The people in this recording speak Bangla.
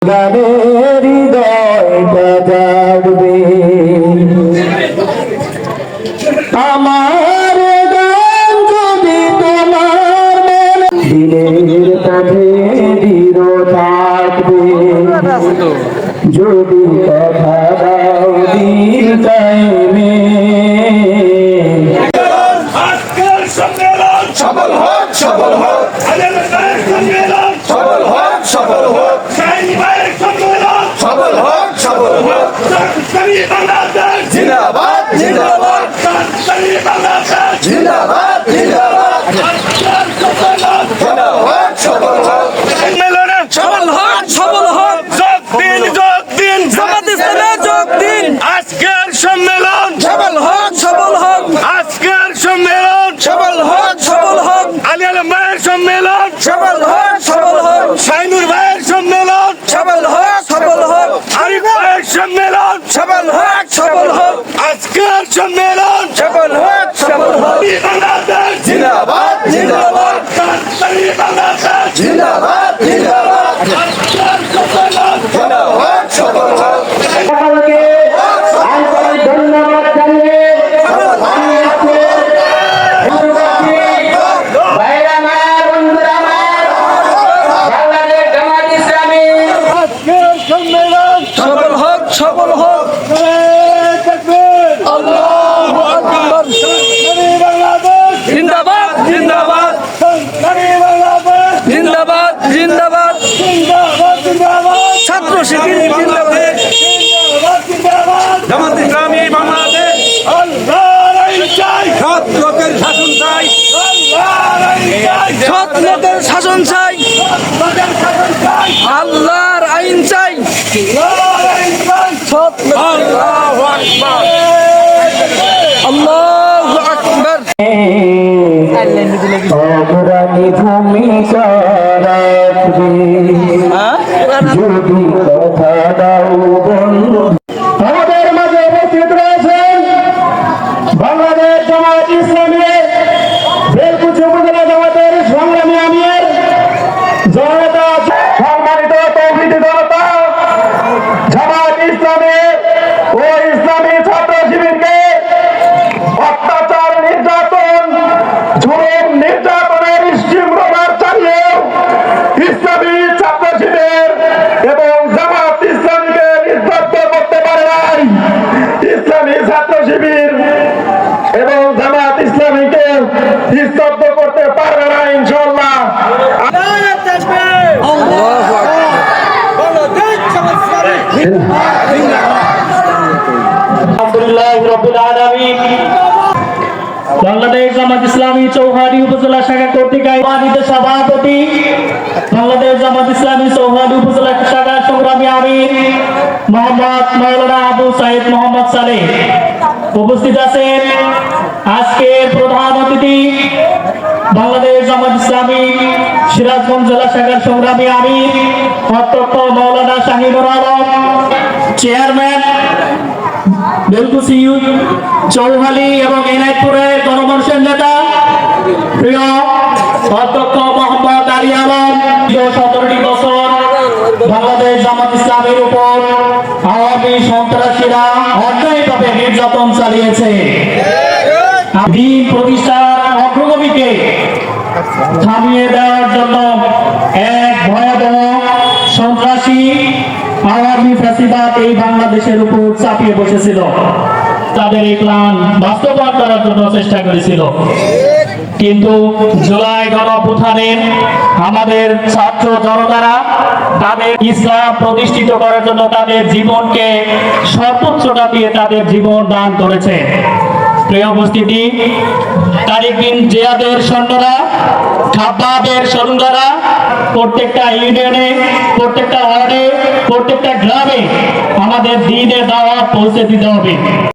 গানের হৃদয়টা জাগবে আমার গান যদি তোমার মনে দিনের পথে দৃঢ় থাকবে যদি কথা দাও দিন কায়েমে সফল হোক সফল হোক সফল হোক সফল হোক সফল হোক সফল হোক জিন্দাবাদ জিন্দাবাদ জিন্দাবাদ জিন্দাবাদ সফল হোক সফল হোক সফল হোক যোগ দিন জামাত ইসলামে যোগ দিন আজকের সম্মেলন সফল হোক সফল হোক আজকের সম্মেলন সফল হোক সফল হোক আলী আলম ভাইয়ের সম্মেলন সফল হোক সফল হোক শাইনুর ভাইয়ের সম্মেলন সফল হোক সফল হোক আরিফ ভাইয়ের সম্মেলন সফল হোক সফল হোক আজকের সম্মেলন সফল হোক সফল হোক জিন্দাবাদ জিন্দাবাদ জিন্দাবাদ জিন্দাবাদ সফল হোক ধন্যবাদ জানিয়ে সফল হোক সফল হোক আল্লাহু আকবার জিন্দাবাদ জিন্দাবাদ জিন্দাবাদ জিন্দাবাদ ছাত্র শিবির জিন্দাবাদ জামাত ইসলামী বাংলাদেশ সৎ লোকের শাসন চাই সৎ লোকের শাসন চাই আল্লাহর আইন চাই সৎ আল্লাহু আকবার আল্লাহু আকবার অগ্রণী ভূমিকা রাখবে যদি কথা দাও বন্ধু আমাদের মাঝে উপস্থিত রয়েছেন বাংলাদেশ জামাত ইসলামের বেলকুচি উপজেলা জামাতের সংগ্রামী আমির জনতা সম্মানিত তৌহিদি জনতা জামাত ইসলামের ও ইসলামী ছাত্র শিবিরকে অত্যাচার নির্যাতন জুলুম নির্যাতনের স্টিমরোলার চালিয়েও ইসলামী ছাত্র শিবির এবং জামাত ইসলামীকে নির্যাতন করতে পারে নাই। ইসলামী ছাত্র শিবির এবং জামাত ইসলামীকে স্তব্ধ করতে পারবে না ইনশাআল্লাহ। আলহামদুলিল্লাহ রাব্বিল আলামিন। বাংলাদেশ জামাত ইসলামী চৌহালি উপজেলা শাখা কর্তৃক আয়োজিত সভাপতি বাংলাদেশ জামাত ইসলামী চৌহালি উপজেলা শাখা সংগ্রামী আমির মোহাম্মদ মাওলানা আবু সাইদ মোহাম্মদ সালেহ উপস্থিত আছেন। আজকের প্রধান অতিথি বাংলাদেশ জামাত ইসলামী সিরাজগঞ্জ জেলা শাখার সংগ্রামী আমির অধ্যক্ষ মাওলানা শাহিনুর আলম, চেয়ারম্যান বেলকুচি চৌহালি এবং এনায়তপুরের গণমানুষের নেতা প্রিয় অধ্যক্ষ মোহাম্মদ আলী আলম। 17টি বছর বাংলাদেশ জামাত ইসলামের উপর আওয়ামী সন্ত্রাসীরা অন্যায়ভাবে নির্যাতন চালিয়েছে। দিন প্রতিষ্ঠার অগ্রগতিকে থামিয়ে দেওয়ার জন্য এক ভয়াবহ সন্ত্রাসী আওয়ামী ফ্যাসিবাদ এই বাংলাদেশের উপর চাপিয়ে বসেছিল। তাদের এই প্ল্যান বাস্তবায়ন করার জন্য চেষ্টা করেছিল, কিন্তু জুলাই গণঅভ্যুত্থানের আমাদের ছাত্র জনতারা তাদের ইসলাম প্রতিষ্ঠিত করার জন্য তাদের জীবনকে সর্বোচ্চটা দিয়ে তাদের জীবন দান করেছে। প্রিয় উপস্থিতি, তারিক বিন জিয়াদের সৈন্যরা, খাব্বাবের সৈন্যরা প্রত্যেকটা ইউনিয়নে, প্রত্যেকটা ওয়ার্ডে, প্রত্যেকটা গ্রামে আমাদের দ্বীনের দাওয়াত পৌঁছে দিতে হবে।